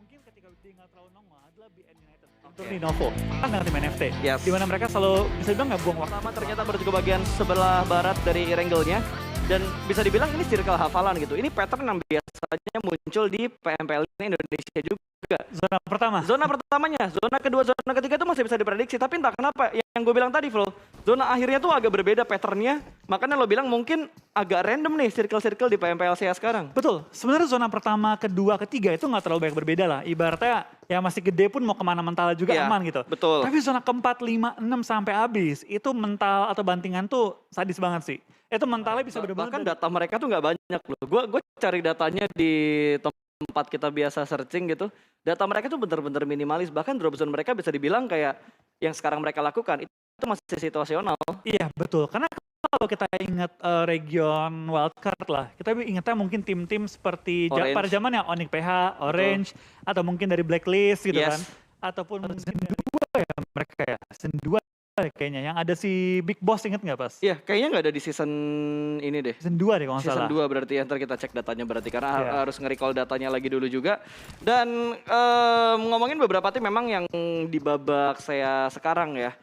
mungkin ketika dia nggak terlalu nongol adalah BN United. Itu Lenovo kan dengan tim NFT. Yes. Di mana mereka selalu bisa dibilang nggak buang waktu. Pertama ternyata berarti ke bagian sebelah barat dari Wrangle-nya. Dan bisa dibilang ini circle hafalan gitu. Ini pattern yang biasanya muncul di PMPL Indonesia juga. Zona pertama. Zona pertamanya, zona kedua, zona ketiga itu masih bisa diprediksi. Tapi entah kenapa, yang gue bilang tadi Flo, zona akhirnya tuh agak berbeda patternnya. Makanya lo bilang mungkin agak random nih circle-circle di PMPLCA sekarang. Betul, sebenarnya zona pertama, kedua, ketiga itu nggak terlalu banyak berbeda lah. Ibaratnya ya masih gede pun mau kemana mental juga Iya, aman gitu. betul. Tapi zona keempat, lima, enam sampai habis, itu mental atau bantingan tuh sadis banget sih. Itu mentalnya bisa benar-benar. Bahkan data mereka tuh nggak banyak loh. Gue cari datanya di tempat kita biasa searching gitu. Data mereka tuh bener-bener minimalis. Bahkan drop zone mereka bisa dibilang kayak yang sekarang mereka lakukan itu masih situasional. Iya betul, karena kalau kita ingat region wildcard lah, kita ingatnya mungkin tim-tim seperti pada zamannya Onyx PH, Orange, atau mungkin dari Blacklist gitu kan. Ataupun mungkin dua ya mereka ya, season 2 kayaknya. Yang ada si Big Boss, inget nggak pas? Iya, kayaknya nggak ada di season ini deh. Season 2 deh kalau nggak salah. Season 2 berarti ya, ntar kita cek datanya berarti. Karena harus nge-recall datanya lagi dulu juga. Dan ngomongin beberapa tim memang yang di babak saya sekarang ya.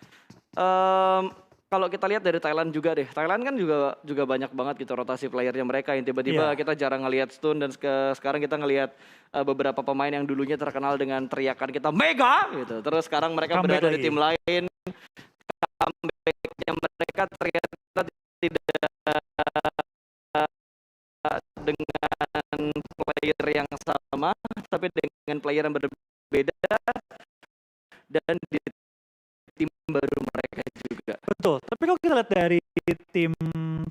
Kalau kita lihat dari Thailand juga deh. Thailand kan juga banyak banget gitu rotasi playernya mereka. Yang tiba-tiba kita jarang ngelihat Stun. Dan sekarang kita ngelihat beberapa pemain yang dulunya terkenal dengan teriakan kita Mega gitu. Terus sekarang mereka berada di tim lain. Comeback-nya mereka ternyata tidak dengan player yang sama, tapi dengan player yang berbeda dan di tim baru mereka juga. Betul, tapi kalau kita lihat dari tim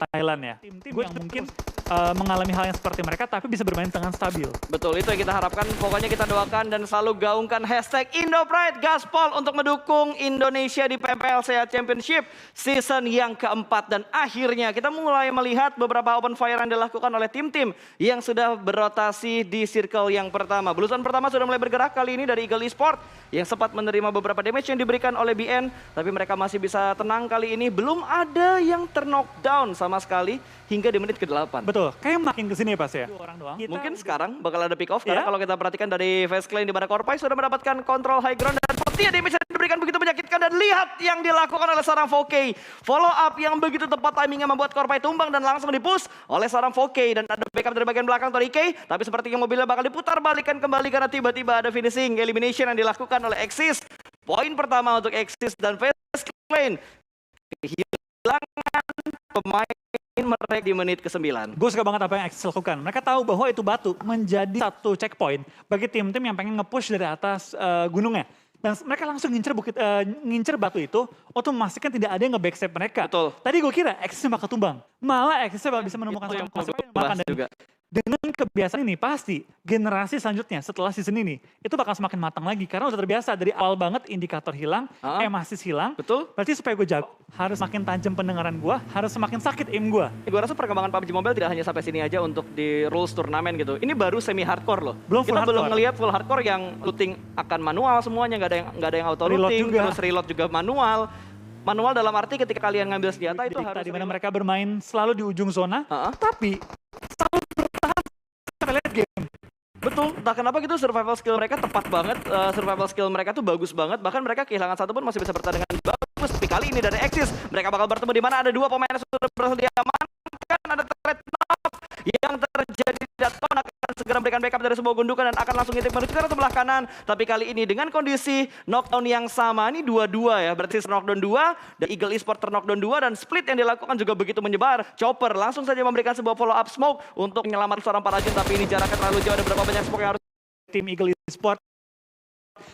Thailand ya, tim-tim yang mungkin mengalami hal yang seperti mereka tapi bisa bermain dengan stabil. Betul, itu yang kita harapkan. Pokoknya kita doakan dan selalu gaungkan hashtag IndoPride Gaspol untuk mendukung Indonesia di PMPLCA Championship season yang keempat. Dan akhirnya kita mulai melihat beberapa open fire yang dilakukan oleh tim-tim yang sudah berotasi di circle yang pertama. Bluezone pertama sudah mulai bergerak kali ini dari Eagle Esport yang sempat menerima beberapa damage yang diberikan oleh BN. Tapi mereka masih bisa tenang kali ini. Belum ada yang terknockdown sama sekali hingga di menit ke-8. Betul, kayak makin kesini pas ya. 2 orang doang. Mungkin sekarang bakal ada pick off karena kalau kita perhatikan dari Face Clan di mana Korpai sudah mendapatkan kontrol high ground dan sepertinya damage yang diberikan begitu menyakitkan dan lihat yang dilakukan oleh seorang 4K. Follow up yang begitu tepat timingnya membuat Korpai tumbang dan langsung dipush oleh seorang 4K dan ada backup dari bagian belakang Tori K, tapi sepertinya mobilnya bakal diputar balikan kembali karena tiba-tiba ada finishing elimination yang dilakukan oleh Exis. Poin pertama untuk Exis dan Face Clan. Kehilangan pemain mereka di menit ke-9. Gue suka banget apa yang Axis lakukan. Mereka tahu bahwa itu batu menjadi satu checkpoint bagi tim-tim yang pengen nge-push dari atas gunungnya. Dan mereka langsung ngincer batu itu untuk memastikan tidak ada yang nge-backstep mereka. Betul. Tadi gue kira Axis bakal tumbang. Malah Axis bisa menemukan itu yang makan juga. Dengan kebiasaan ini pasti generasi selanjutnya setelah season ini itu bakal semakin matang lagi karena udah terbiasa dari awal banget indikator hilang, masih hilang. Betul. Berarti supaya gue jago harus makin tajam pendengaran gue, harus semakin sakit aim gue. Gue rasa perkembangan PUBG Mobile tidak hanya sampai sini aja untuk di rules turnamen gitu. Ini baru semi hardcore loh. Kita belum ngelihat full hardcore yang looting akan manual semuanya, nggak ada yang auto looting, terus reload juga manual. Manual dalam arti ketika kalian ngambil senjata itu harus di mana mereka bermain selalu di ujung zona, tapi selalu bertahan sampai late game. Betul, entah kenapa gitu survival skill mereka tepat banget, survival skill mereka tuh bagus banget, bahkan mereka kehilangan satu pun masih bisa bertahan dengan bagus. Tapi kali ini dari Exis, mereka bakal bertemu di mana ada 2 pemain yang sudah berhasil diamankan, ada threat yang terjadi di Datcon akan segera memberikan backup dari sebuah gundukan dan akan langsung ngintip menuju ke sebelah kanan. Tapi kali ini dengan kondisi knockdown yang sama, ini 2-2 ya, berarti knockdown 2 dan Eagle Esport knockdown 2 dan split yang dilakukan juga begitu menyebar. Chopper langsung saja memberikan sebuah follow up smoke untuk menyelamatkan seorang Parajin, tapi ini jaraknya terlalu jauh, ada berapa banyak smoke yang harus tim Eagle Esport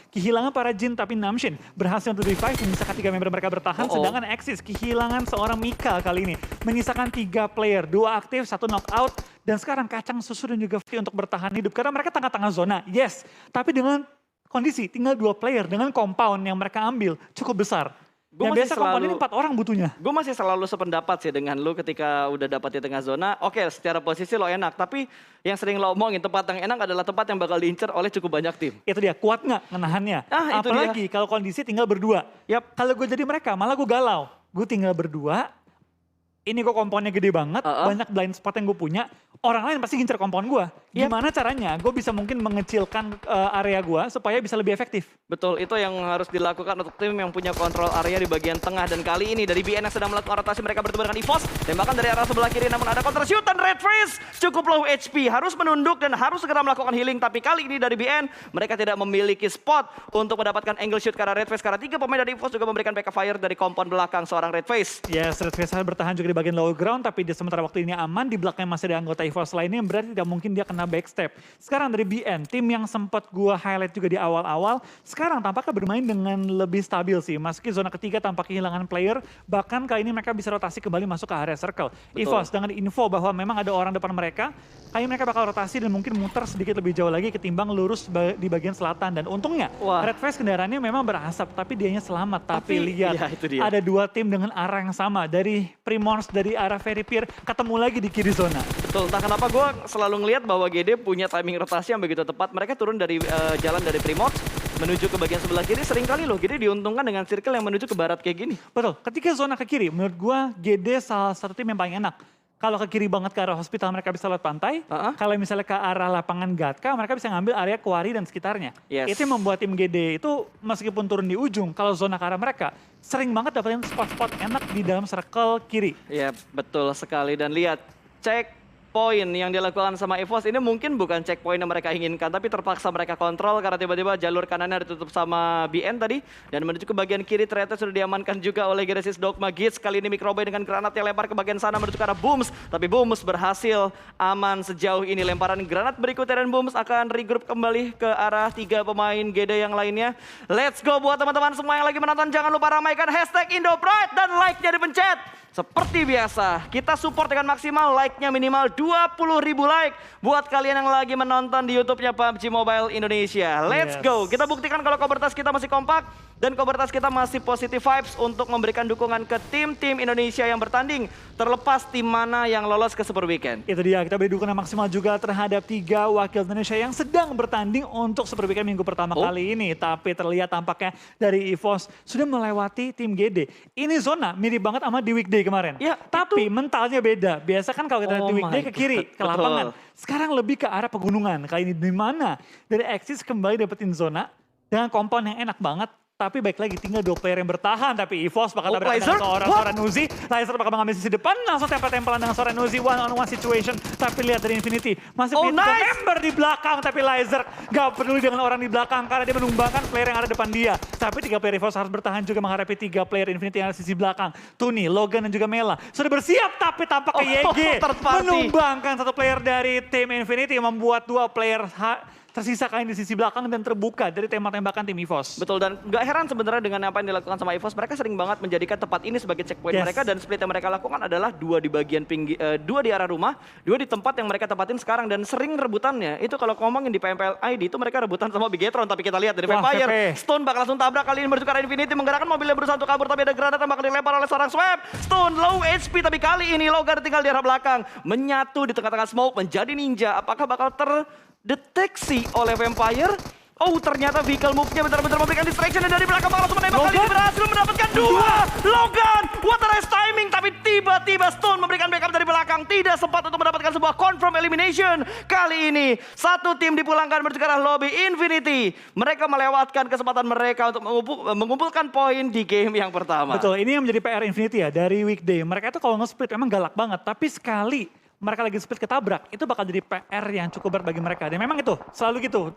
kehilangan Parajin tapi Namshin berhasil untuk revive menyisakan 3 member mereka bertahan. Sedangkan Axis kehilangan seorang Mika kali ini menyisakan 3 player, 2 aktif, 1 knockout dan sekarang Kacang Susu dan juga Free untuk bertahan hidup karena mereka tengah-tengah zona, yes, tapi dengan kondisi tinggal 2 player dengan compound yang mereka ambil cukup besar. Yang biasa compound ini 4 orang butuhnya. Gue masih selalu sependapat sih dengan lu ketika udah dapat di tengah zona. Oke, secara posisi lo enak, tapi yang sering lo omongin tempat yang enak adalah tempat yang bakal diincar oleh cukup banyak tim. Itu dia, kuat nggak menahannya? Itu apalagi kalau kondisi tinggal berdua. Kalau gue jadi mereka, malah gue galau. Gue tinggal berdua, ini kok komponnya gede banget, banyak blind spot yang gue punya, orang lain pasti gincer kompon gue. Gimana caranya gue bisa mungkin mengecilkan area gue supaya bisa lebih efektif? Betul, itu yang harus dilakukan untuk tim yang punya kontrol area di bagian tengah. Dan kali ini dari BN yang sedang melakukan rotasi, mereka bertemu dengan EVOS. Tembakan dari arah sebelah kiri, namun ada counter shoot dan Red Freeze cukup low HP. Harus menunduk dan harus segera melakukan healing. Tapi kali ini dari BN, mereka tidak memiliki spot untuk mendapatkan angle shoot karena Red Freeze. Karena 3 pemain dari EVOS juga memberikan backup fire dari kompon belakang seorang Red Freeze. Yes, Red Freeze bertahan juga di bagian low ground, tapi di sementara waktu ini aman. Di belakangnya masih ada anggota EVOS lainnya, yang berarti tidak mungkin dia kena backstep. Sekarang dari BN, tim yang sempat gua highlight juga di awal-awal, sekarang tampaknya bermain dengan lebih stabil sih. Meski zona ketiga tampak kehilangan player, bahkan kali ini mereka bisa rotasi kembali masuk ke area circle. EVOS dengan info bahwa memang ada orang depan mereka, kayaknya mereka bakal rotasi dan mungkin muter sedikit lebih jauh lagi ketimbang lurus di bagian selatan. Dan untungnya Red Freeze kendaraannya memang berasap, tapi dianya selamat. Tapi lihat, ada 2 tim dengan arah yang sama. Dari Primors, dari arah Ferry Pier, ketemu lagi di kiri zona. Betul, entah kenapa gue selalu ngelihat bahwa GD punya timing rotasi yang begitu tepat. Mereka turun dari jalan dari Primors menuju ke bagian sebelah kiri. Seringkali loh GD diuntungkan dengan circle yang menuju ke barat kayak gini. Betul, ketika zona ke kiri, menurut gue GD salah satu tim yang paling enak. Kalau ke kiri banget ke arah hospital mereka bisa lewat pantai. Kalau misalnya ke arah lapangan Gatka mereka bisa ngambil area Quarry dan sekitarnya. Itu yang membuat tim GD itu meskipun turun di ujung, kalau zona ke arah mereka sering banget dapetin spot-spot enak di dalam circle kiri. Ya betul sekali, dan lihat cek poin yang dilakukan sama EVOS ini mungkin bukan checkpoint yang mereka inginkan, tapi terpaksa mereka kontrol karena tiba-tiba jalur kanannya ditutup sama BN tadi, dan menuju ke bagian kiri ternyata sudah diamankan juga oleh Genesis Dogma Gits. Kali ini Microbay dengan granat yang lempar ke bagian sana menuju ke arah Booms, tapi Booms berhasil aman sejauh ini. Lemparan granat berikutnya dan Booms akan regroup kembali ke arah 3 pemain GD yang lainnya. Let's go buat teman-teman semua yang lagi menonton, jangan lupa ramaikan hashtag IndoPride dan like-nya dipencet. Seperti biasa, kita support dengan maksimal, like-nya minimal 20.000 like buat kalian yang lagi menonton di YouTube-nya PUBG Mobile Indonesia. Let's go, kita buktikan kalau komunitas kita masih kompak dan komunitas kita masih positive vibes untuk memberikan dukungan ke tim-tim Indonesia yang bertanding, terlepas tim mana yang lolos ke Super Weekend. Itu dia, kita beri dukungan maksimal juga terhadap 3 wakil Indonesia yang sedang bertanding untuk Super Weekend minggu pertama kali ini. Tapi terlihat tampaknya dari EVOS sudah melewati tim GD. Ini zona mirip banget sama di weekday kemarin. Ya, tapi mentalnya beda. Biasa kan kalau kita di weekday ke kiri, ke lapangan. Sekarang lebih ke arah pegunungan. Kali ini di mana dari Axis kembali dapetin zona dengan kompon yang enak banget. Tapi baik lagi, tinggal 2 player yang bertahan. Tapi EVOS bakal tabrakan dengan seorang Uzi. Laser bakal mengambil sisi depan, langsung tempel-tempelan dengan seorang Uzi. One on one situation. Tapi lihat dari Infinity. Masih member di belakang, tapi Laser gak peduli dengan orang di belakang. Karena dia menumbangkan player yang ada depan dia. Tapi 3 player EVOS harus bertahan juga menghadapi 3 player Infinity yang ada di sisi belakang. Tuni, Logan dan juga Mela. Sudah bersiap, tapi tampaknya YG menumbangkan 1 player dari tim Infinity. Membuat 2 player tersisa kali di sisi belakang dan terbuka dari tembak-tembakan tim EVOS. Betul, dan gak heran sebenarnya dengan apa yang dilakukan sama EVOS. Mereka sering banget menjadikan tempat ini sebagai checkpoint mereka, dan split yang mereka lakukan adalah 2 di bagian pinggir, 2 di arah rumah, 2 di tempat yang mereka tempatin sekarang, dan sering rebutannya. Itu kalau ngomongin di PMPL ID itu mereka rebutan sama Bigetron, tapi kita lihat dari Vampire. Stone bakal langsung tabrak kali ini menuju ke arah Infinity, menggerakkan mobilnya berusaha untuk kabur, tapi ada granat yang bakal dilempar oleh seorang Swap. Stone low HP, tapi kali ini Logan tinggal di arah belakang, menyatu di tengah-tengah smoke menjadi ninja. Apakah bakal terdeteksi oleh Vampire? Oh, ternyata vehicle move-nya benar-benar memberikan distraction, dan dari belakang langsung menembak. Kali ini berhasil mendapatkan 2. Logan, what a race timing, tapi tiba-tiba Stone memberikan backup dari belakang. Tidak sempat untuk mendapatkan sebuah confirm elimination. Kali ini 1 tim dipulangkan menuju ke arah lobby Infinity. Mereka melewatkan kesempatan mereka untuk mengumpulkan poin di game yang pertama. Betul, ini yang menjadi PR Infinity ya dari weekday. Mereka itu kalau nge-split emang galak banget, tapi sekali mereka lagi split ketabrak, itu bakal jadi PR yang cukup berat bagi mereka. Dan memang itu, selalu gitu,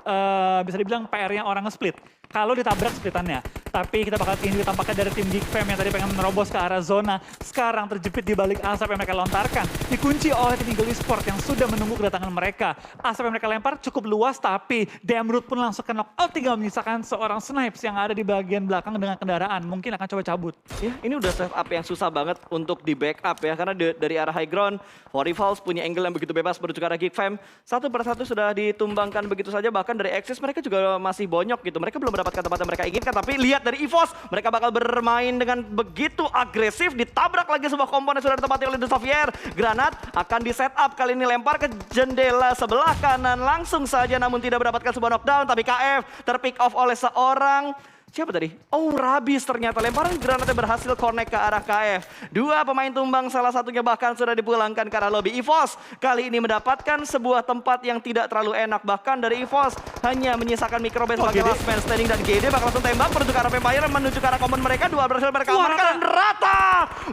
bisa dibilang PR yang orang nge-split. Kalau ditabrak splitannya. Tapi kita bakal ini tampaknya dari tim Geek Fam yang tadi pengen menerobos ke arah zona. Sekarang terjepit di balik asap yang mereka lontarkan. Dikunci oleh tim Eagle Esport yang sudah menunggu kedatangan mereka. Asap yang mereka lempar cukup luas, tapi Damroot pun langsung ke knock-out. Tinggal menyisakan seorang Snipes yang ada di bagian belakang dengan kendaraan. Mungkin akan coba cabut. Ya, ini udah setup yang susah banget untuk di backup ya. Karena dari arah high ground, Horrifals punya angle yang begitu bebas menuju ke arah Geek Fam. Satu persatu sudah ditumbangkan begitu saja. Bahkan dari Axis mereka juga masih bonyok gitu. Mereka belum mendapatkan tempat yang mereka inginkan. Tapi lihat dari EVOS, mereka bakal bermain dengan begitu agresif. Ditabrak lagi sebuah komponen sudah ditempati oleh The Xavier. Granat akan di setup kali ini, lempar ke jendela sebelah kanan langsung saja, namun tidak mendapatkan sebuah knockdown. Tapi KF terpick off oleh seorang Siapa tadi? Oh, Rabis ternyata. Lemparan granatnya berhasil connect ke arah KF. Dua pemain tumbang, salah satunya bahkan sudah dipulangkan ke arah lobby. EVOS kali ini mendapatkan sebuah tempat yang tidak terlalu enak. Bahkan dari EVOS hanya menyisakan microbase sebagai last man standing. Dan GD bakal langsung tembak menuju ke arah Vampire, menuju ke arah common mereka. Dua berhasil mereka amankan dan rata.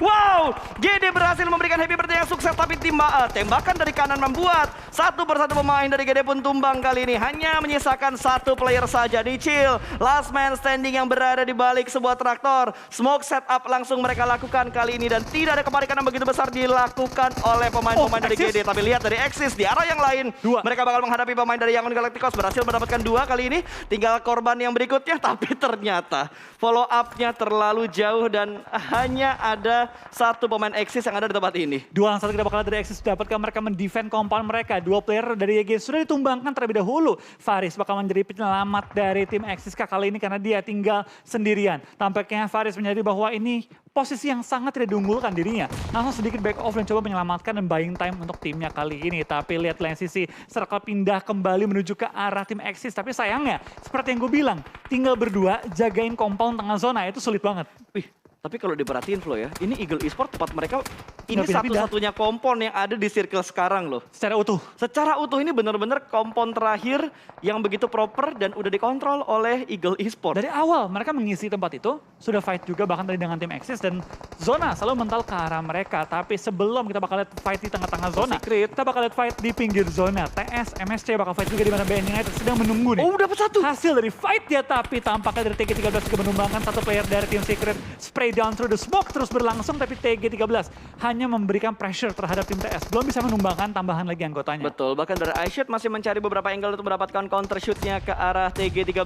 Wow, GD berhasil memberikan happy birthday yang sukses. Tapi tembakan dari kanan membuat satu persatu pemain dari GD pun tumbang kali ini. Hanya menyisakan satu player saja di Chill. Last man standing yang berada di balik sebuah traktor. Smoke setup langsung mereka lakukan kali ini dan tidak ada kepanikan yang begitu besar dilakukan oleh pemain-pemain dari GD. Tapi lihat dari Axis di arah yang lain, mereka bakal menghadapi pemain dari Yangon Galacticos. Berhasil mendapatkan dua kali ini. Tinggal korban yang berikutnya, tapi ternyata follow up-nya terlalu jauh dan hanya ada satu pemain Axis yang ada di tempat ini. Dua lawan satu kita bakal dari Axis dapatkah mereka mendefend compound mereka. Dua player dari YG sudah ditumbangkan terlebih dahulu. Faris bakal menjadi penyelamat dari tim Axis kali ini karena dia tinggal sendirian. Tampaknya Faris menyadari bahwa ini posisi yang sangat tidak diunggulkan dirinya. Langsung sedikit back off dan coba menyelamatkan dan buying time untuk timnya kali ini. Tapi lihat lain sisi, Circle pindah kembali menuju ke arah tim Axis. Tapi sayangnya, seperti yang gue bilang, tinggal berdua jagain compound tengah zona, itu sulit banget. Wih, tapi kalau diperhatiin Flo ya, ini Eagle Esport tempat mereka ini Nggak pindah-pindah. satu-satunya kompon yang ada di circle sekarang loh. Secara utuh. Secara utuh ini benar-benar kompon terakhir yang begitu proper dan udah dikontrol oleh Eagle Esport. Dari awal mereka mengisi tempat itu, sudah fight juga bahkan tadi dengan tim Axis dan zona selalu mental ke arah mereka. Tapi sebelum kita bakal lihat fight di tengah-tengah zona, kita bakal lihat fight di pinggir zona. TS, MSC bakal fight juga di mana BN United sedang menunggu nih. Oh, dapat satu. Hasil dari fight dia, tapi tampaknya dari TG13 juga menumbangkan satu player dari tim Secret. Spray down through the smoke terus berlangsung, tapi TG13 hanya memberikan pressure terhadap tim TS. Belum bisa menumbangkan tambahan lagi anggotanya. Betul, bahkan dari iShoot masih mencari beberapa angle untuk mendapatkan counter shootnya ke arah TG13.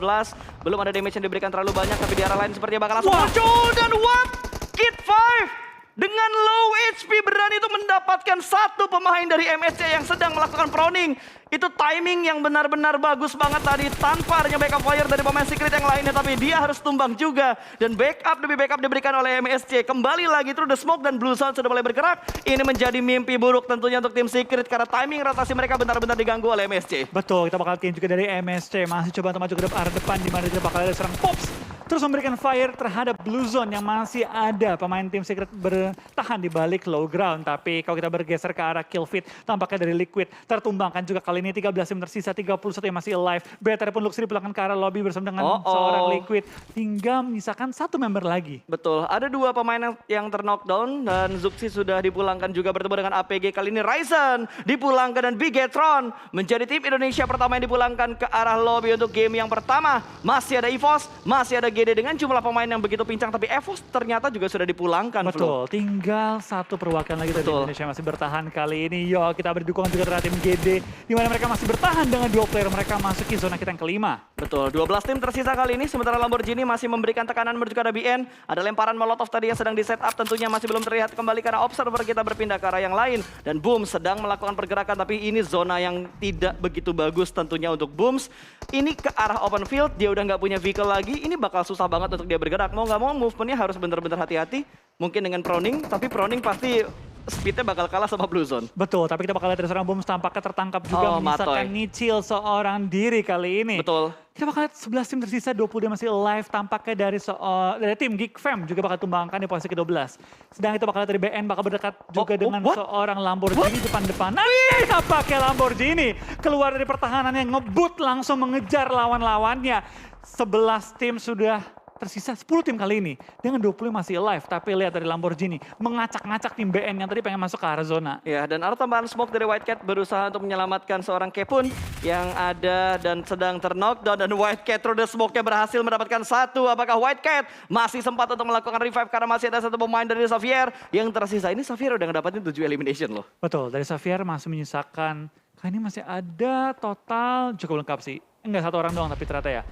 Belum ada damage yang diberikan terlalu banyak, tapi di arah lain sepertinya bakal langsung muncul. Dan what? Kid 5 dengan low HP berani itu mendapatkan satu pemain dari MSC yang sedang melakukan proning. Itu timing yang benar-benar bagus banget tadi tanpa adanya backup fire dari pemain Secret yang lainnya. Tapi dia harus tumbang juga. Dan backup demi backup diberikan oleh MSC. Kembali lagi through the smoke dan Blue Zone sudah mulai bergerak. Ini menjadi mimpi buruk tentunya untuk tim Secret. Karena timing rotasi mereka benar-benar diganggu oleh MSC. Betul, kita bakal lihat juga dari MSC. Masih coba untuk maju ke arah depan di mana kita bakal ada serang Pops. Terus memberikan fire terhadap Blue Zone yang masih ada pemain tim Secret bertahan di balik low ground. Tapi kalau kita bergeser ke arah kill feed, tampaknya dari Liquid tertumbangkan juga kali ini 13 tim tersisa, 31 yang masih alive. Better pun Luxury pulangkan ke arah lobby bersama dengan seorang Liquid. Tinggal menyisakan satu member lagi. Betul, ada dua pemain yang ter-knockdown dan Zuxi sudah dipulangkan juga bertemu dengan APG. Kali ini Ryzen dipulangkan dan Bigetron menjadi tim Indonesia pertama yang dipulangkan ke arah lobby untuk game yang pertama. Masih ada EVOS, masih ada GD dengan jumlah pemain yang begitu pincang, tapi EVOS ternyata juga sudah dipulangkan. Betul, tinggal satu perwakilan lagi dari Indonesia masih bertahan kali ini. Yo, kita beri dukungan juga terhadap tim GD, di mana mereka masih bertahan dengan dua player mereka masuki zona kita yang kelima. Betul, 12 tim tersisa kali ini, sementara Lamborghini masih memberikan tekanan menuju ke arah BN. Ada lemparan molotov tadi yang sedang di setup, tentunya masih belum terlihat kembali karena observer kita berpindah ke arah yang lain. Dan Booms sedang melakukan pergerakan, tapi ini zona yang tidak begitu bagus tentunya untuk Booms. Ini ke arah open field, dia udah nggak punya vehicle lagi, ini bakal susah banget untuk dia bergerak. Mau nggak mau movementnya harus benar-benar hati-hati. Mungkin dengan proning, tapi proning pasti speednya bakal kalah sama Blue Zone. Betul, tapi kita bakal lihat dari seorang Booms tampaknya tertangkap juga menyisakan Nichil seorang diri kali ini. Betul. Kita bakal lihat 11 tim tersisa, 20 dia masih alive. Tampaknya dari tim Geek Fam juga bakal tumbangkan di posisi ke-12. Sedang itu bakal lihat dari BN bakal berdekat juga dengan seorang Lamborghini depan-depan. Nah, tampaknya Lamborghini keluar dari pertahanannya, ngebut langsung mengejar lawan-lawannya. 11 tim sudah tersisa, 10 tim kali ini dengan 20 masih alive. Tapi lihat dari Lamborghini mengacak-ngacak tim BN yang tadi pengen masuk ke arah zona. Ya, dan ada tambahan smoke dari White Cat berusaha untuk menyelamatkan seorang Kepun yang ada dan sedang ter-knockdown. Dan White Cat through the smoke-nya berhasil mendapatkan satu. Apakah White Cat masih sempat untuk melakukan revive karena masih ada satu pemain dari Xavier yang tersisa. Ini Xavier udah ngedapatin 7 elimination loh. Betul, dari Xavier masih menyisakan, kali ini masih ada total cukup lengkap sih. Enggak satu orang doang tapi ternyata ya.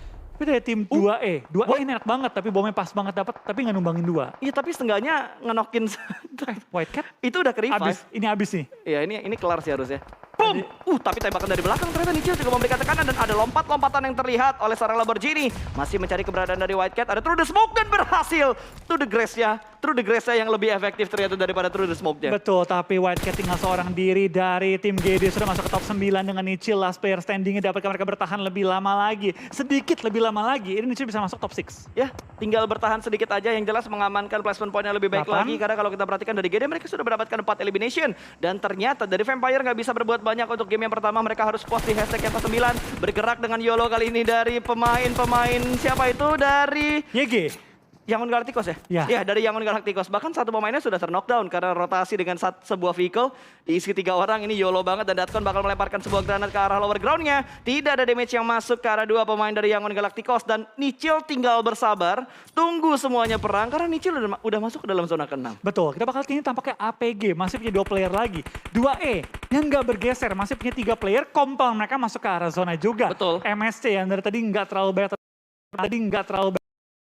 Tapi dari tim 2E, 2E ini enak banget tapi bomnya pas banget dapat tapi nggak numbangin 2. Iya, tapi setengahnya ngenokin White Cat itu udah ke revive. ini abis nih. Iya, ini kelar sih harusnya. Boom! Tapi tembakan dari belakang ternyata Nichil juga memberikan tekanan dan ada lompat-lompatan yang terlihat oleh seorang Lamborghini. Masih mencari keberadaan dari White Cat, ada Through the Smoke dan berhasil. Through the Grace-nya yang lebih efektif ternyata daripada Through the Smoke-nya. Betul, tapi White Cat tinggal seorang diri dari tim GD sudah masuk ke top 9 dengan Nichil. Last player standingnya dapat mereka bertahan lebih lama lagi. Sedikit lebih lama lagi, ini Nichil bisa masuk top 6. Ya, tinggal bertahan sedikit aja yang jelas mengamankan placement point yang lebih baik 8. lagi. Karena kalau kita perhatikan dari GD mereka sudah mendapatkan 4 elimination. Dan ternyata dari Vampire nggak bisa berbuat banyak untuk game yang pertama. Mereka harus post di hashtag yang ke-9. Bergerak dengan YOLO kali ini dari pemain siapa itu? Dari YG. Yangon Galacticos ya? Ya. Ya, dari Yangon Galacticos. Bahkan satu pemainnya sudah ter-knockdown karena rotasi dengan sebuah vehicle. Diisi 3 orang, ini YOLO banget. Dan Datkon bakal melemparkan sebuah granat ke arah lower ground-nya. Tidak ada damage yang masuk ke arah 2 pemain dari Yangon Galacticos. Dan Nichil tinggal bersabar, tunggu semuanya perang. Karena Nichil udah masuk ke dalam zona ke-6. Betul, kita bakal kini tampaknya APG, masih punya 2 player lagi. 2E yang nggak bergeser, masih punya 3 player, kompel mereka masuk ke arah zona juga. Betul. MSC yang dari tadi nggak terlalu banyak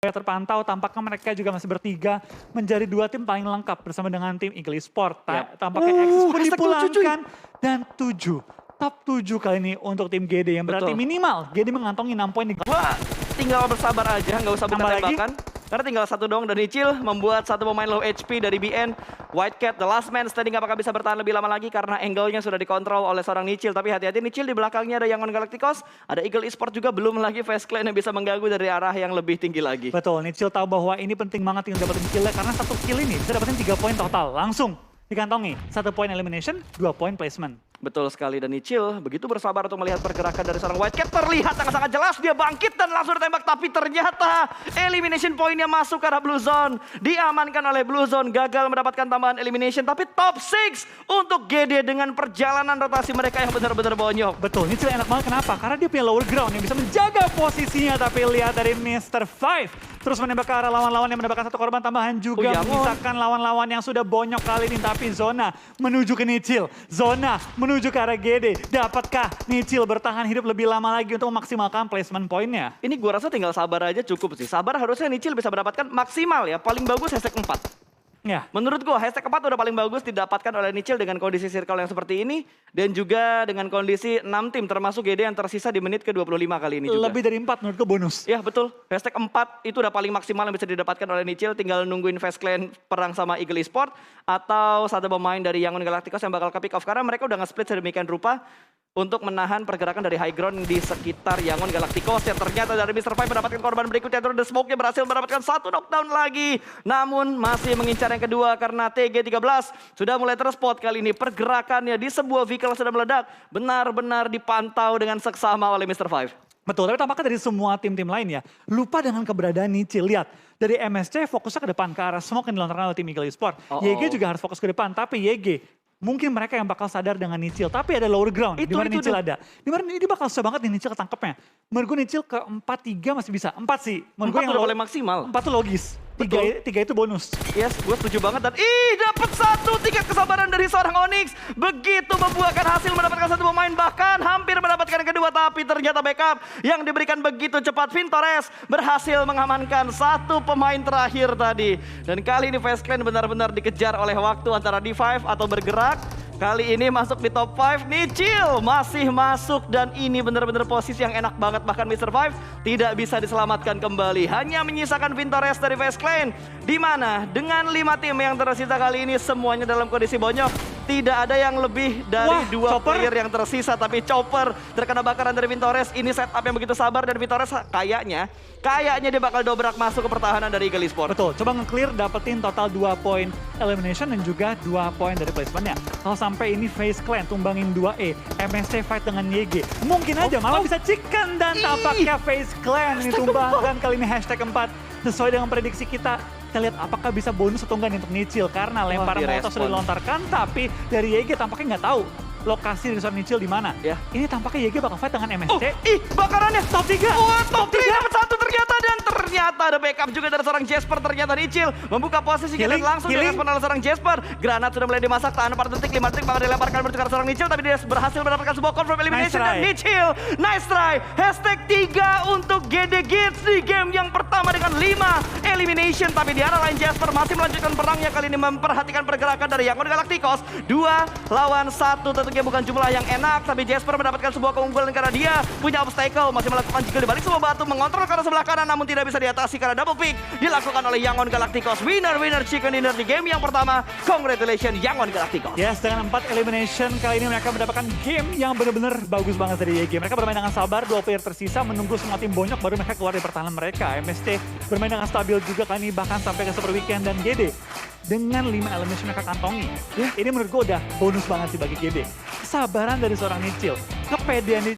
terpantau, tampaknya mereka juga masih bertiga menjadi 2 tim paling lengkap bersama dengan tim Eagle Sport. Tampaknya Axis pun dipulangkan dan 7. Top 7 kali ini untuk tim GD yang berarti minimal GD mengantongi 6 poin. Wah, tinggal bersabar aja, nggak usah bentar Tambah tembakan. Karena tinggal 1 doang dan Nichil membuat 1 pemain low HP dari BN. White Cat, the last man standing, apakah bisa bertahan lebih lama lagi karena angle-nya sudah dikontrol oleh seorang Nichil. Tapi hati-hati, Nichil di belakangnya ada Yangon Galacticos, ada Eagle Esport juga, belum lagi Face Clan yang bisa mengganggu dari arah yang lebih tinggi lagi. Betul, Nichil tahu bahwa ini penting banget untuk dapetin kill karena 1 kill ini bisa dapetin 3 poin total. Langsung dikantongi, 1 poin elimination, 2 poin placement. Betul sekali, dan Nichil begitu bersabar untuk melihat pergerakan dari seorang White Cat. Terlihat sangat-sangat jelas, dia bangkit dan langsung ditembak. Tapi ternyata elimination pointnya masuk ke arah Blue Zone. Diamankan oleh Blue Zone, gagal mendapatkan tambahan elimination. Tapi top 6 untuk GD dengan perjalanan rotasi mereka yang benar-benar bonyok. Betul, Nichil enak banget, kenapa? Karena dia punya lower ground yang bisa menjaga posisinya. Tapi lihat dari Mr. Five terus menembak ke arah lawan-lawan yang mendapatkan 1 korban tambahan juga. Menyisakan lawan-lawan yang sudah bonyok kali ini. Tapi zona menuju ke Nichil, zona menuju ke arah GD. Dapatkah Nichil bertahan hidup lebih lama lagi untuk memaksimalkan placement poinnya? Ini gua rasa tinggal sabar aja cukup sih. Sabar, harusnya Nichil bisa mendapatkan maksimal ya. Paling bagus hashtag 4. Ya. Menurut gua hashtag 4 udah paling bagus didapatkan oleh Nichil dengan kondisi circle yang seperti ini. Dan juga dengan kondisi 6 tim termasuk GD yang tersisa di menit ke-25 kali ini juga. Lebih dari 4 menurutku bonus. Ya betul, hashtag 4 itu udah paling maksimal yang bisa didapatkan oleh Nichil. Tinggal nungguin Face Clan perang sama Eagle Esport. Atau 1 pemain dari Yangon Galacticos yang bakal ke pick off. Karena mereka udah nge-split sedemikian rupa untuk menahan pergerakan dari high ground di sekitar Yangon Galacticos. Yang ternyata dari Mr. Five mendapatkan korban berikutnya. Terus The Smoke-nya berhasil mendapatkan 1 knockdown lagi. Namun masih mengincar yang kedua karena TG13 sudah mulai terspot kali ini. Pergerakannya di sebuah vehicle sudah meledak. Benar-benar dipantau dengan seksama oleh Mr. Five. Betul, tapi tampaknya dari semua tim-tim lain ya, lupa dengan keberadaan Nichil. Lihat, dari MSC fokusnya ke depan, ke arah smoke yang dilontarkan oleh tim Eagle Esport. YG juga harus fokus ke depan, tapi YG mungkin mereka yang bakal sadar dengan Nichil. Tapi ada lower ground, di mana Nichil ada. Di mana ini bakal susah banget nih Nichil ketangkepnya. Menurut gue Nichil ke 4-3 masih bisa. 4 sih. Menurut gue yang udah paling maksimal. 4 tuh logis. 3 itu bonus. Yes, gue setuju banget. Dan dapat 1 tiket kesabaran dari seorang Onyx. Begitu membuahkan hasil mendapatkan 1 pemain. Bahkan hampir mendapatkan yang kedua. Tapi ternyata backup yang diberikan begitu cepat. Vintores berhasil mengamankan 1 pemain terakhir tadi. Dan kali ini Face Clan benar-benar dikejar oleh waktu antara D5 atau bergerak. Kali ini masuk di top 5, Nichil masih masuk dan ini benar-benar posisi yang enak banget. Bahkan Mr. Five tidak bisa diselamatkan kembali. Hanya menyisakan Vintores dari Face Clan. Di mana dengan 5 tim yang tersisa kali ini semuanya dalam kondisi bonyok. Tidak ada yang lebih dari 2 player yang tersisa. Tapi Chopper terkena bakaran dari Vintores. Ini setup yang begitu sabar dan Vintores kayaknya dia bakal dobrak masuk ke pertahanan dari Eagle Esport. Betul, coba nge-clear dapetin total 2 poin elimination dan juga 2 poin dari placementnya. Kalau sampai ini Face Clan tumbangin 2E, MSC fight dengan YG, mungkin aja malah bisa chicken dan tampaknya Face Clan ini tumbangkan kali ini hashtag 4. Sesuai dengan prediksi kita lihat apakah bisa bonus atau enggak nih untuk Nichil. Karena lemparan molotov sudah dilontarkan, tapi dari YG tampaknya nggak tahu lokasi dari seorang Nichil di mana. Ya. Ini tampaknya YG bakal fight dengan MSC. Bakarannya top 3. Top 3 dapat 1 ternyata. Dan ternyata ternyata ada backup juga dari seorang Jasper. Ternyata Nichil membuka posisi dan langsung direspon oleh seorang Jasper. Granat sudah mulai dimasak, tahan 4 detik, 5 detik bakal dilemparkan menuju ke seorang Nichil. Tapi dia berhasil mendapatkan sebuah confirm elimination dan Nichil. Nice try. Hashtag 3 untuk GD Gits di game yang pertama dengan 5 elimination. Tapi di arah lain Jasper masih melanjutkan perangnya, kali ini memperhatikan pergerakan dari Yangon Galacticos. 2 lawan 1 tentunya bukan jumlah yang enak, tapi Jasper mendapatkan sebuah keunggulan karena dia punya obstacle, masih melakukan jiggle di balik sebuah batu, mengontrol ke arah sebelah kanan namun tidak bisa diatasi karena double pick dilakukan oleh Yangon Galacticos. Winner chicken dinner di game yang pertama. Congratulations Yangon Galacticos. Yes, dengan 4 elimination kali ini mereka mendapatkan game yang benar-benar bagus banget dari YG. Mereka bermain dengan sabar, 2 player tersisa menunggu semua tim bonyok baru mereka keluar dari pertahanan mereka. MST bermain dengan stabil juga kali ini, bahkan sampai ke Super Weekend. Dan GD dengan 5 elimination mereka kantongi. Ini menurut gue udah bonus banget sih bagi GD. Kesabaran dari seorang Nichil, kepedean